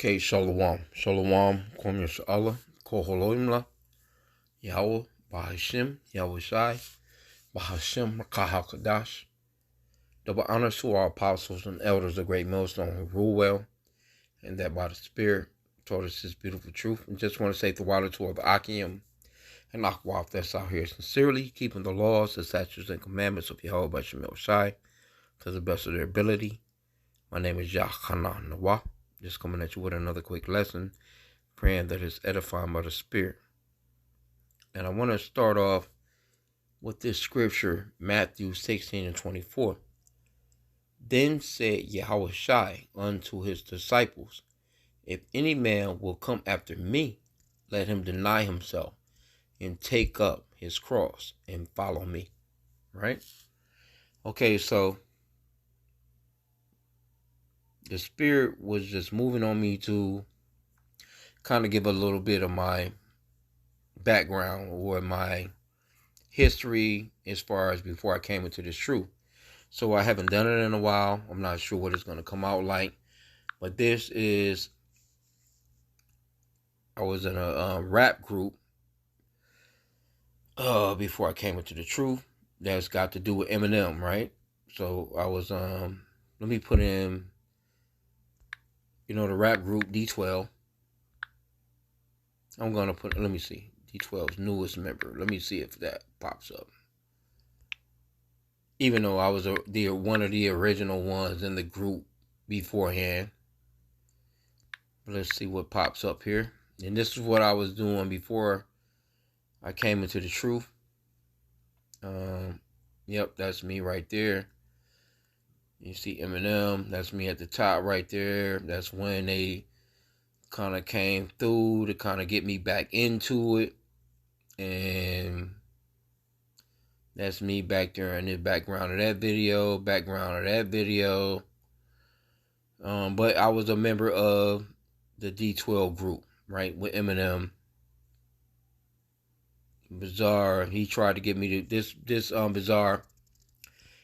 Okay, Shalom. Shalom. Kwam Allah. Koholoimla. Yahawah. Bahasham. Yahawashi. Bahasham. Kahakadash. Double honors to our apostles and elders of great millstone who rule well, and that by the Spirit taught us this beautiful truth. And just want to say Thawadah to all the H.I.M and Yahawah that's out here sincerely keeping the laws, the statutes, and commandments of Yahawah Bahasham to the best of their ability. My name is Yahawah. Just coming at you with another quick lesson, praying that it's edifying by the Spirit. And I want to start off with this scripture, Matthew 16:24. Then said Yahawashi unto his disciples, if any man will come after me, let him deny himself and take up his cross and follow me. Right? Okay, so the Spirit was just moving on me to kind of give a little bit of my background or my history as far as before I came into this truth. So I haven't done it in a while. I'm not sure what it's going to come out like. But this is, I was in a rap group before I came into the truth. That's got to do with Eminem, right? So I was, let me put in, the rap group D12. I'm going to put, let me see, D12's newest member. Let me see if that pops up. Even though I was one of the original ones in the group beforehand. Let's see what pops up here. And this is what I was doing before I came into the truth. Yep, that's me right there. You see Eminem, that's me at the top right there. That's when they kind of came through to kind of get me back into it. And that's me back there in the background of that video, But I was a member of the D12 group, right, with Eminem. Bizarre, he tried to get me to, Bizarre,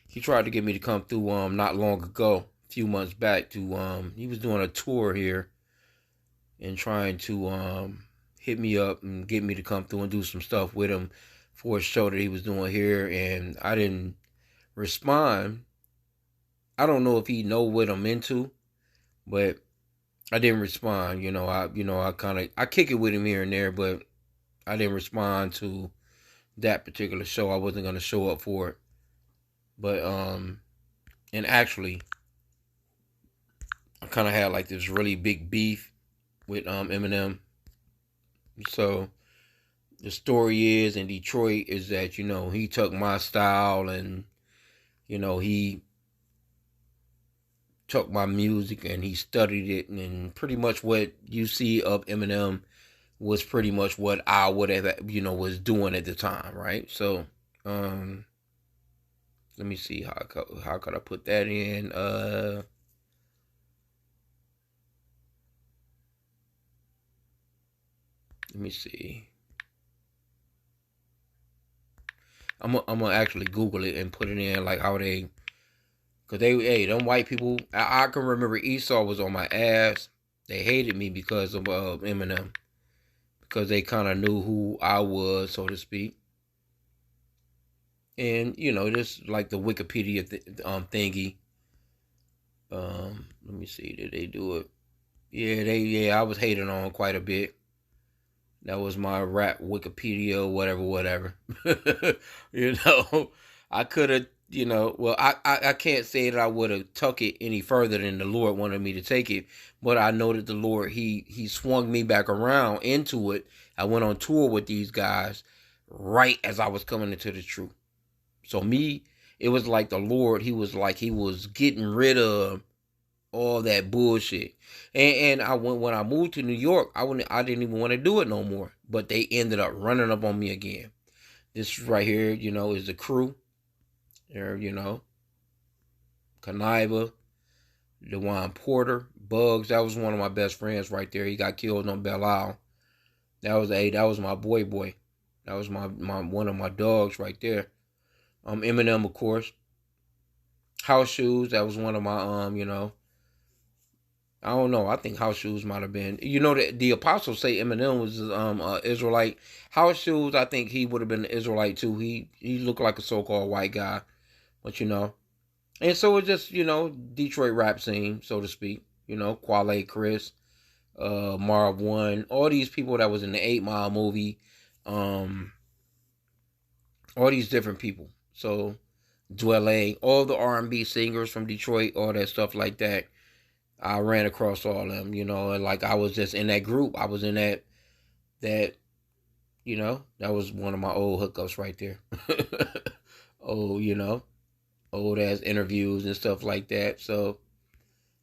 he tried to get me to come through, not long ago, a few months back to, he was doing a tour here and trying to, hit me up and get me to come through and do some stuff with him for a show that he was doing here, and I didn't respond. I don't know if he know what I'm into, but I didn't respond. I kick it with him here and there, but I didn't respond to that particular show. I wasn't gonna show up for it. But and actually I kinda had like this really big beef with Eminem. So the story is in Detroit is that, he took my style and, he took my music and he studied it, and pretty much what you see of Eminem was pretty much what I would have, was doing at the time, right? So, let me see how could I put that in? Let me see. I'm gonna actually Google it and put it in like how they, cause them white people. I can remember Esau was on my ass. They hated me because of Eminem, because they kind of knew who I was, so to speak. And this like the Wikipedia thingy. Let me see. Did they do it? Yeah, I was hating on quite a bit. That was my rap Wikipedia, whatever. I could have, well, I can't say that I would have took it any further than the Lord wanted me to take it. But I know that the Lord, he swung me back around into it. I went on tour with these guys right as I was coming into the truth. So it was like the Lord, he was getting rid of all that bullshit. And when I moved to New York, I didn't even want to do it no more. But they ended up running up on me again. This right here, is the crew. There, Conniva, DeJuan Porter, Bugs. That was one of my best friends right there. He got killed on Belle Isle. That was my boy. That was my one of my dogs right there. Eminem, of course. House Shoes. That was one of my I don't know. I think house shoes might have been. You know, the apostles say Eminem was Israelite. House shoes, I think he would have been an Israelite too. He looked like a so-called white guy, but you know. And so it's just, Detroit rap scene, so to speak. Quale Chris, Marv One, all these people that was in the 8 Mile movie, um, all these different people. So Dwelle, all the R&B singers from Detroit, all that stuff like that. I ran across all of them, and like I was just in that group. I was in that, that was one of my old hookups right there. Oh, old ass interviews and stuff like that. So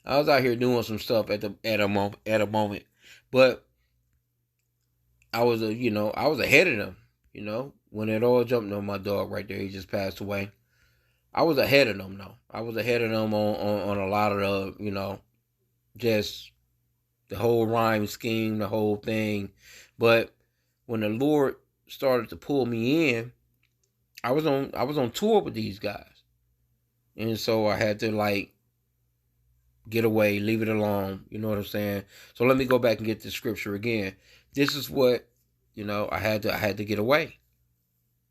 I was out here doing some stuff at a moment, but I was ahead of them. When it all jumped on my dog right there, he just passed away. I was ahead of them though. I was ahead of them on a lot of just the whole rhyme scheme, the whole thing. But when the Lord started to pull me in, I was on tour with these guys, and so I had to like get away, leave it alone. You know what I'm saying? So let me go back and get the scripture again. This is what I had to get away.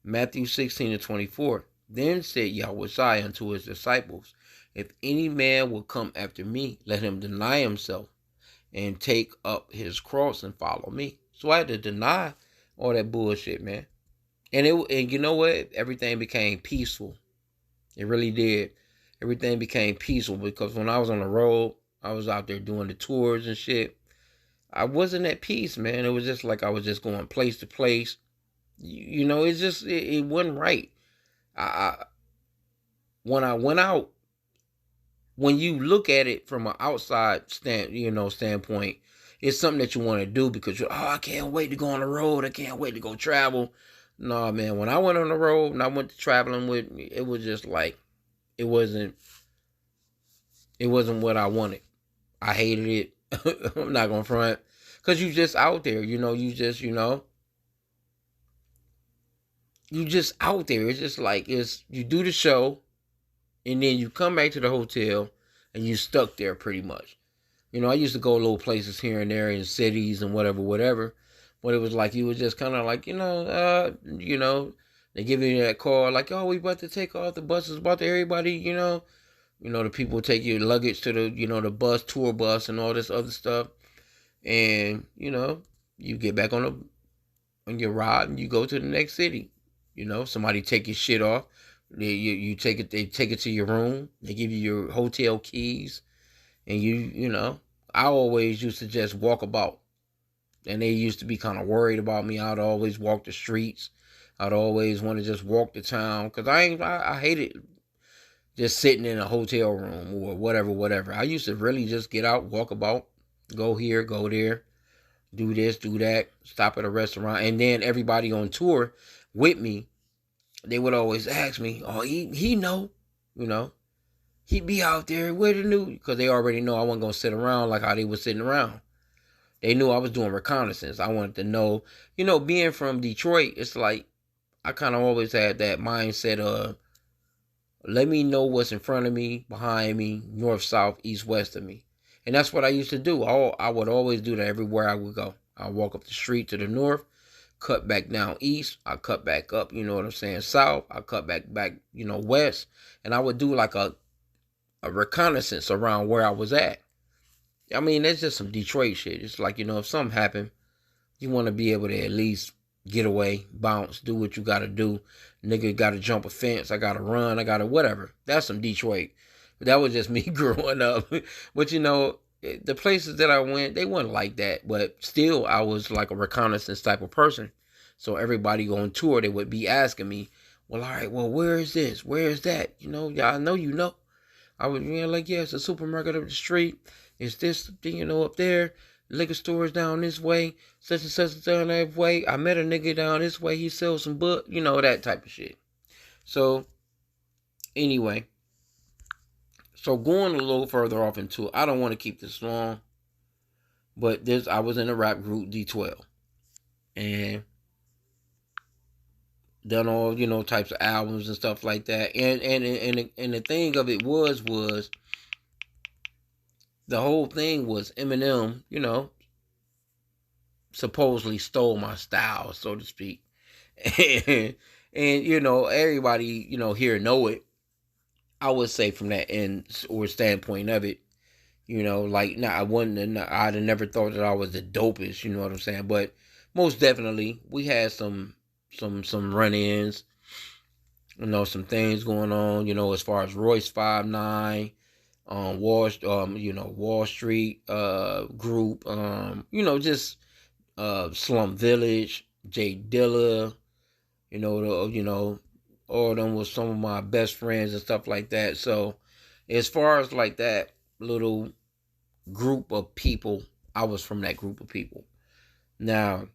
Matthew 16:24. Then said Yahawashi unto his disciples, if any man will come after me, let him deny himself and take up his cross and follow me. So I had to deny all that bullshit, man. And you know what? Everything became peaceful. It really did. Everything became peaceful because when I was on the road, I was out there doing the tours and shit. I wasn't at peace, man. It was just like I was just going place to place. It's just it wasn't right. I when I went out, when you look at it from an outside standpoint, it's something that you want to do because I can't wait to go on the road. I can't wait to go travel. No, man. When I went on the road and I went to traveling with, it was just like it wasn't what I wanted. I hated it. I'm not gonna front because you just out there. You just out there. It's just like you do the show and then you come back to the hotel and you stuck there pretty much. I used to go little places here and there in cities and whatever. But it was like you was just kind of like, they give you that call like, oh, we about to take off. The bus is about to everybody, the people take your luggage to the tour bus and all this other stuff. And, you get back on your ride and you go to the next city. Somebody take your shit off. They take it to your room. They give you your hotel keys. And I always used to just walk about. And they used to be kind of worried about me. I'd always walk the streets. I'd always want to just walk the town. Because I hated just sitting in a hotel room or whatever. I used to really just get out, walk about, go here, go there, do this, do that, stop at a restaurant. And then everybody on tour with me, they would always ask me, oh, he know, he'd be out there with the new, because they already know I wasn't going to sit around like how they was sitting around. They knew I was doing reconnaissance. I wanted to know, being from Detroit, it's like, I kind of always had that mindset of, let me know what's in front of me, behind me, north, south, east, west of me. And that's what I used to do. I would always do that everywhere I would go. I walk up the street to the north, cut back down east. I cut back up, you know what I'm saying, south. I cut back, west. And I would do like a reconnaissance around where I was at. I mean, that's just some Detroit shit. It's like, if something happened, you want to be able to at least get away, bounce, do what you got to do. Nigga got to jump a fence. I got to run. I got to whatever. That's some Detroit. That was just me growing up. But, the places that I went, they weren't like that. But still, I was like a reconnaissance type of person. So everybody on tour, they would be asking me, well, all right, well, where is this? Where is that? I know you know. I would be like, yeah, it's a supermarket up the street. It's this thing, up there. Liquor stores down this way. Such and such down that way. I met a nigga down this way. He sells some book. that type of shit. So, anyway. So, going a little further off into it. I don't want to keep this long. But I was in a rap group, D12. And done all, types of albums and stuff like that. And the thing of it was the whole thing was Eminem, supposedly stole my style, so to speak. and, everybody, here know it. I would say from that end or standpoint of it, like, nah, I'd have never thought that I was the dopest, you know what I'm saying? But most definitely, we had some run-ins, some things going on, as far as Royce 5'9", Wall Street group, just Slum Village, Jay Dilla, all of them was some of my best friends and stuff like that. So as far as like that little group of people, I was from that group of people. Now,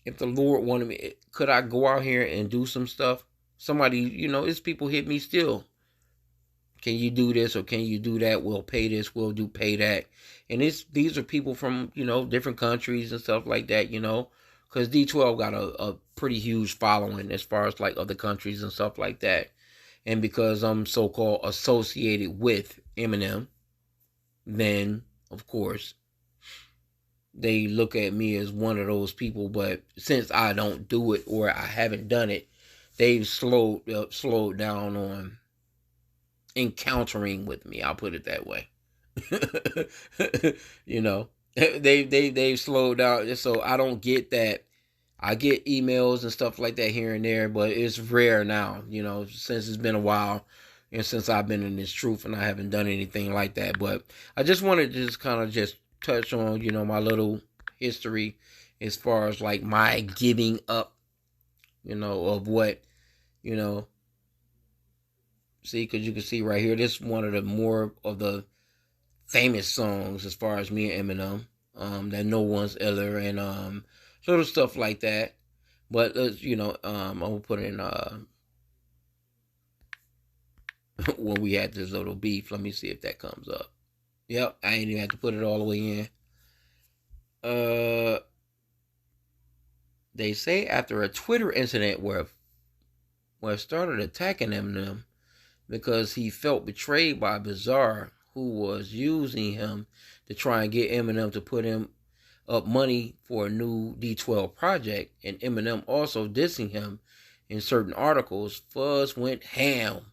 if the Lord wanted me, could I go out here and do some stuff? Somebody, it's people hit me still. Can you do this or can you do that? We'll pay this, we'll pay that. And these are people from, different countries and stuff like that, because D12 got a pretty huge following as far as like other countries and stuff like that. And because I'm so-called associated with Eminem, then, of course, they look at me as one of those people. But since I don't do it or I haven't done it, they've slowed down on encountering with me. I'll put it that way. They've slowed down, so I don't get that. I get emails and stuff like that here and there, but it's rare now, since it's been a while and since I've been in this truth and I haven't done anything like that. But I just wanted to just kind of just touch on, my little history as far as like my giving up, of what, see, because you can see right here, this is one of the more of the famous songs as far as me and Eminem, that no one's iller, and sort of stuff like that. But I'm gonna put in when we had this little beef. Let me see if that comes up. Yep, I ain't even have to put it all the way in. They say after a Twitter incident where started attacking Eminem because he felt betrayed by Bizarre, who was using him to try and get Eminem to put him up money for a new D12 project, and Eminem also dissing him in certain articles. Fuzz went ham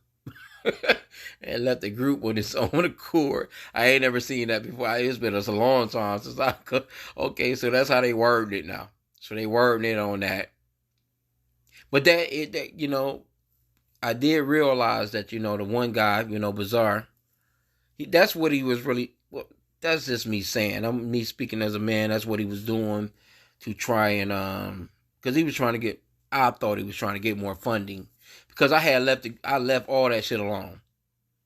and left the group with his own accord. I ain't never seen that before. It's been a long time since I could. Okay, so that's how they worded it now. So they worded it on that. But I did realize that, the one guy, Bizarre, that's what he was really, well, that's just me saying. I'm me speaking as a man. That's what he was doing to try and, because he was trying to get, I thought he was trying to get more funding because I left all that shit alone.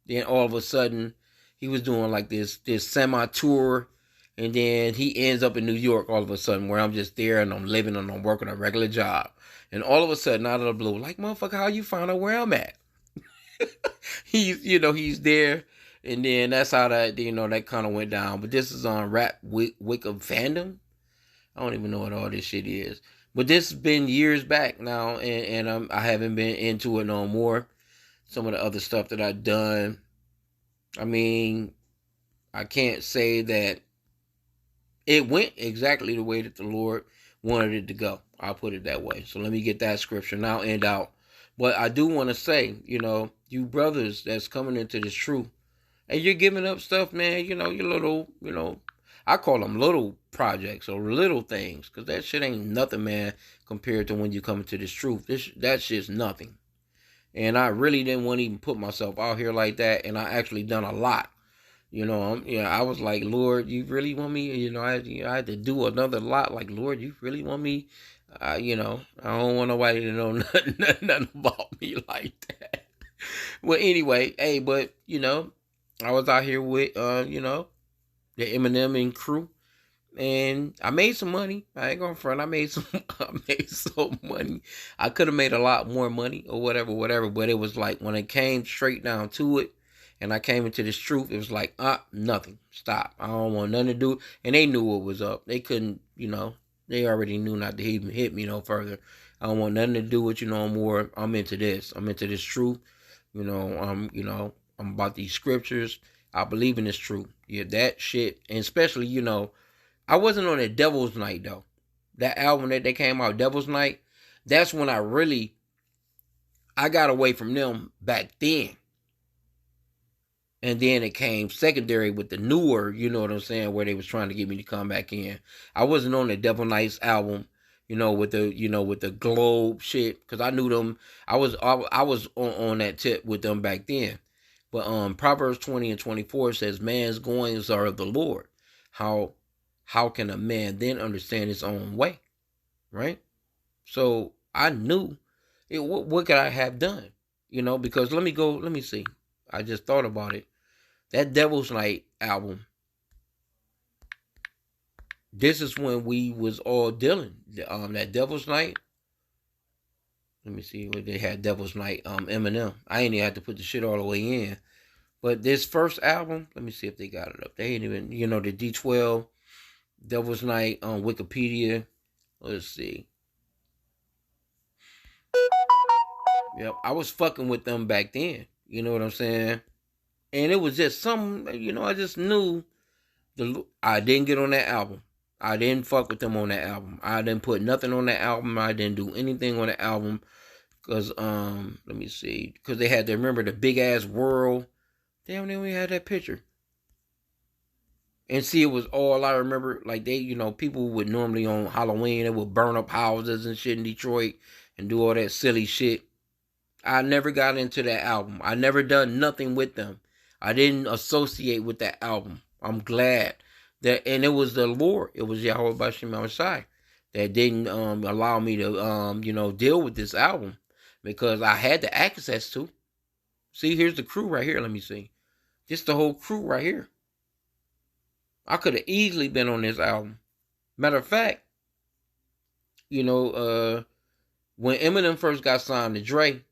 Then all of a sudden, he was doing like this semi-tour, and then he ends up in New York all of a sudden, where I'm just there and I'm living and I'm working a regular job. And all of a sudden, out of the blue, like, motherfucker, how you find out where I'm at? He's there, and then that's how that, that kind of went down. But this is on Rap Wick of Fandom. I don't even know what all this shit is. But this has been years back now, and I haven't been into it no more. Some of the other stuff that I've done, I mean, I can't say that it went exactly the way that the Lord wanted it to go. I'll put it that way. So let me get that scripture and I'll end out. But I do want to say, you brothers that's coming into this truth, and you're giving up stuff, man, your little, I call them little projects or little things, because that shit ain't nothing, man, compared to when you come into this truth. That shit's nothing. And I really didn't want to even put myself out here like that, and I actually done a lot. I was like, Lord, you really want me? I had to do another lot. Like, Lord, you really want me? I don't want nobody to know nothing about me like that. Well, anyway, hey, but I was out here with the Eminem and crew, and I made some money. I ain't gonna front. I made some money. I could have made a lot more money or whatever. But it was like when it came straight down to it, and I came into this truth, it was like, nothing. Stop. I don't want nothing to do. And they knew what was up. They couldn't, they already knew not to even hit me no further. I don't want nothing to do with you no more. I'm into this. I'm into this truth. I'm about these scriptures. I believe in it's true. Yeah, that shit, and especially, I wasn't on a Devil's Night though. That album that they came out, Devil's Night, that's when I got away from them back then. And then it came secondary with the newer, you know what I'm saying, where they was trying to get me to come back in. I wasn't on the Devil Knights album, with the globe shit, because I knew them. I was on that tip with them back then. But Proverbs 20:24 says, "Man's goings are of the Lord. How how can a man then understand his own way?" Right? So I knew it. What could I have done? Because let me see. I just thought about it. That Devil's Night album, this is when we was all dealing. That Devil's Night, let me see what they had. Devil's Night, Eminem. I ain't even had to put the shit all the way in. But this first album, let me see if they got it up. They ain't even, the D12, Devil's Night on Wikipedia. Let's see. Yep, I was fucking with them back then. You know what I'm saying? And it was just some, I just knew I didn't get on that album. I didn't fuck with them on that album. I didn't put nothing on that album. I didn't do anything on the album. Cause let me see. Cause they had to remember the big ass world. Damn, then we had that picture. And see, it was all I remember. Like people would normally on Halloween, they would burn up houses and shit in Detroit and do all that silly shit. I never got into that album. I never done nothing with them. I didn't associate with that album. I'm glad and it was the Lord. It was Yahawah Bahasham Yahawashi that didn't allow me to deal with this album because I had the access to. See, here's the crew right here. Let me see. Just the whole crew right here. I could have easily been on this album. Matter of fact, when Eminem first got signed to Dre,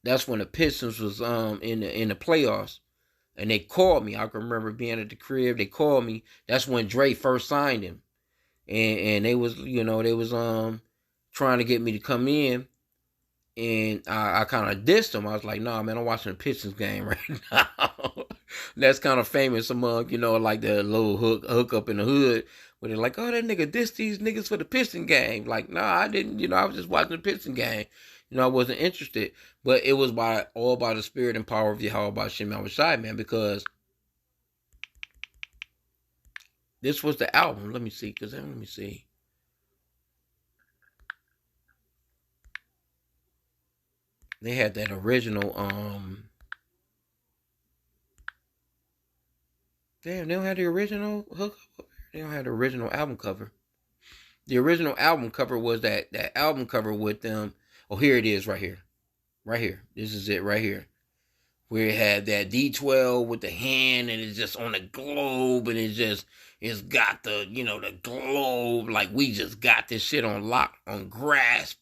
that's when the Pistons was in the playoffs. And they called me. I can remember being at the crib. They called me. That's when Dre first signed him. And they was, trying to get me to come in. And I kind of dissed them. I was like, nah, man, I'm watching the Pistons game right now. That's kind of famous among, like the little hook up in the hood. Where they're like, oh, that nigga dissed these niggas for the Piston game. Like, nah, I didn't, I was just watching the Piston game. I wasn't interested. But it was all by the spirit and power of Yahawah Bahasham Yahawashi, man, because this was the album. Let me see. They had that original, damn, they don't have the original hook. They don't have the original album cover. The original album cover was that album cover with them. Oh, here it is right here. Right here. This is it right here. Where it had that D12 with the hand and it's just on the globe and it's got the globe. Like we just got this shit on lock, on grasp.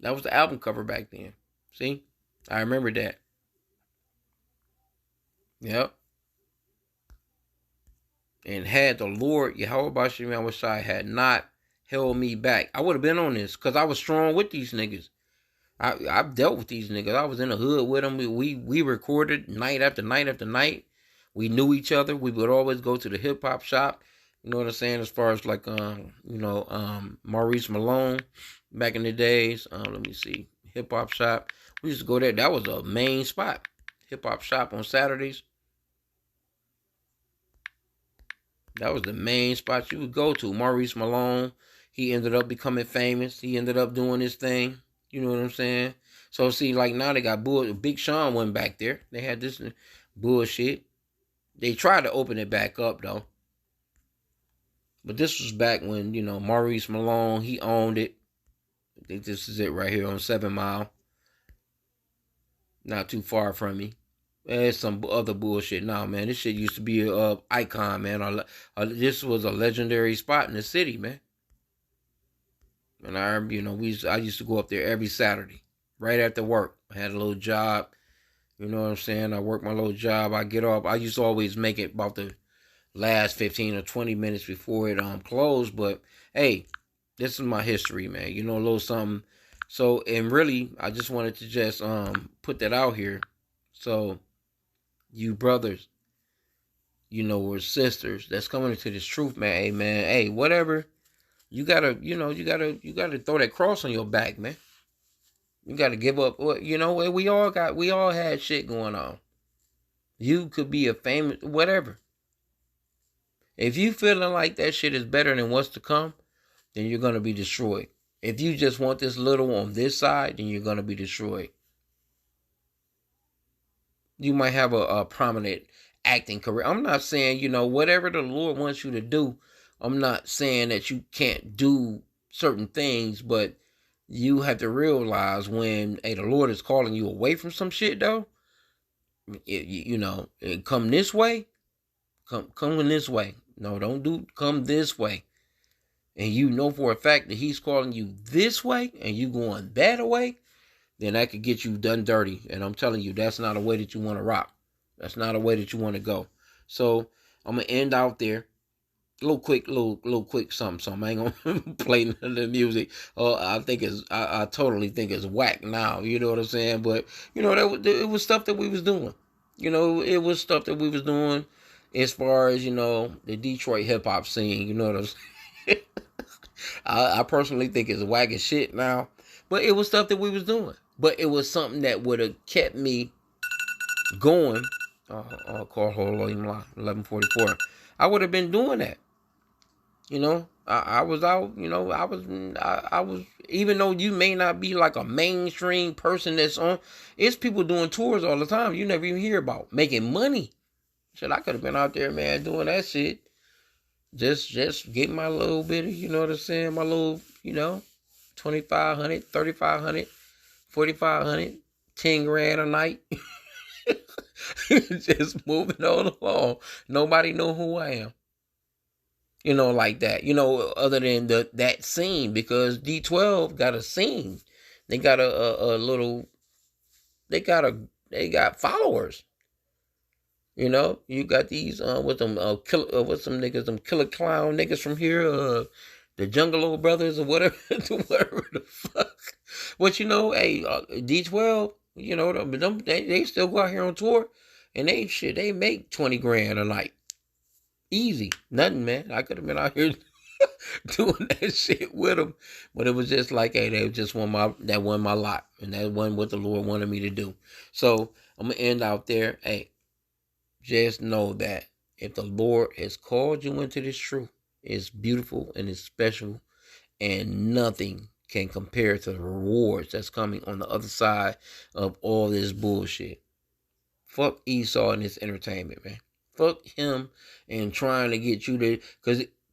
That was the album cover back then. See? I remember that. Yep. And had the Lord, Yahawah Bahasham Yahawashi, had not held me back, I would have been on this because I was strong with these niggas. I've dealt with these niggas. I was in the hood with them. We recorded night after night after night. We knew each other. We would always go to the hip hop shop. You know what I'm saying? As far as like Maurice Malone back in the days. Let me see. Hip hop shop. We used to go there. That was a main spot. Hip hop shop on Saturdays. That was the main spot you would go to. Maurice Malone. He ended up becoming famous. He ended up doing his thing. You know what I'm saying? So see, like now they got Big Sean went back there. They had this bullshit. They tried to open it back up though. But this was back when, Maurice Malone, he owned it. I think this is it right here on 7 Mile. Not too far from me. There's some other bullshit. Nah, man, this shit used to be a icon, man. This was a legendary spot in the city, man. And I used to go up there every Saturday, right after work. I had a little job, you know what I'm saying? I worked my little job. I get off. I used to always make it about the last 15 or 20 minutes before it closed. But hey, this is my history, man. A little something. So, and really, I just wanted to just put that out here. So, you brothers, or sisters that's coming into this truth, man. Hey, man, hey, whatever. You gotta, you gotta throw that cross on your back, man. You gotta give up. We all had shit going on. You could be a famous, whatever. If you feeling like that shit is better than what's to come, then you're gonna be destroyed. If you just want this little on this side, then you're gonna be destroyed. You might have a prominent acting career. I'm not saying, whatever the Lord wants you to do, I'm not saying that you can't do certain things, but you have to realize when, the Lord is calling you away from some shit, though, come this way, come in this way. No, come this way. And you know for a fact that he's calling you this way and you going that way, then that could get you done dirty. And I'm telling you, that's not a way that you want to rock. That's not a way that you want to go. So I'm gonna end out there. Little quick something. I ain't gonna play none of the music. I totally think it's whack now. You know what I'm saying? But it was stuff that we was doing. It was stuff that we was doing as far as the Detroit hip hop scene. You know what I'm saying? I personally think it's whack as shit now. But it was stuff that we was doing. But it was something that would have kept me going. Call 11:44. I would have been doing that. I was out. I was. Even though you may not be like a mainstream person that's on, it's people doing tours all the time. You never even hear about making money. Shit, I could have been out there, man, doing that shit. Just get my little bit of, you know what I'm saying, my little, 2,500, 3,500, 4,500, 10 grand a night. Just moving on along. Nobody know who I am. Like that. Other than that scene, because D12 got a scene. They got a little. They got followers. You got these with some with some niggas, some killer clown niggas from here, the Jungle Old Brothers or whatever, whatever the fuck. But hey, D12, they still go out here on tour, and they make 20 grand a night, easy, nothing, man. I could have been out here doing that shit with them, but it was just like, hey, they just won my lot, and that wasn't what the Lord wanted me to do. So I'm gonna end out there, hey. Just know that if the Lord has called you into this truth, it's beautiful and it's special, and nothing can compare to the rewards that's coming on the other side of all this bullshit. Fuck Esau and his entertainment, man. Fuck him and trying to get you to,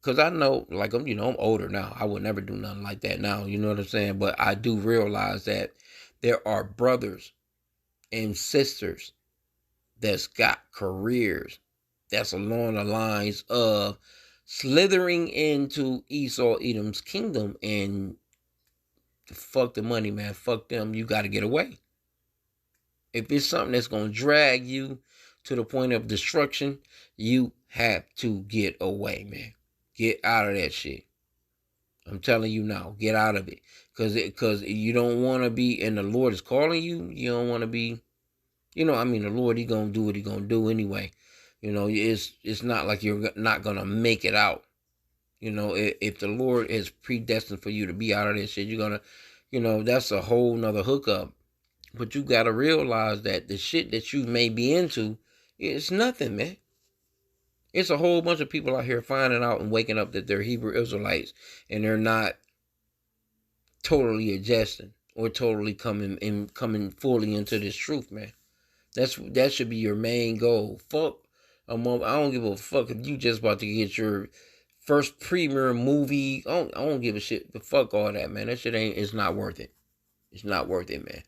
cause I know, like I'm older now. I would never do nothing like that now. You know what I'm saying? But I do realize that there are brothers and sisters that's got careers that's along the lines of slithering into Esau Edom's kingdom, and fuck the money, man. Fuck them. You got to get away. If it's something that's going to drag you to the point of destruction, you have to get away, man. Get out of that shit. I'm telling you now, get out of it. Because you don't want to be, and the Lord is calling you, you don't want to be. The Lord, he gonna do what he gonna do anyway. It's not like you're not gonna make it out. If the Lord is predestined for you to be out of this shit, you're gonna, that's a whole nother hookup. But you gotta realize that the shit that you may be into, it's nothing, man. It's a whole bunch of people out here finding out and waking up that they're Hebrew Israelites, and they're not totally adjusting or totally coming fully into this truth, man. That should be your main goal. Fuck a moment. I don't give a fuck if you just about to get your first premiere movie. I don't give a shit. But fuck all that, man. That shit it's not worth it. It's not worth it, man.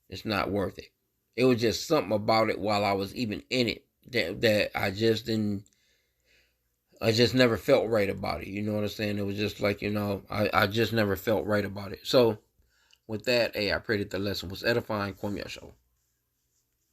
It's not worth it. It was just something about it while I was even in it that I just never felt right about it. You know what I'm saying? It was just like, I just never felt right about it. So with that, hey, I pray that the lesson was edifying. Kwame Show.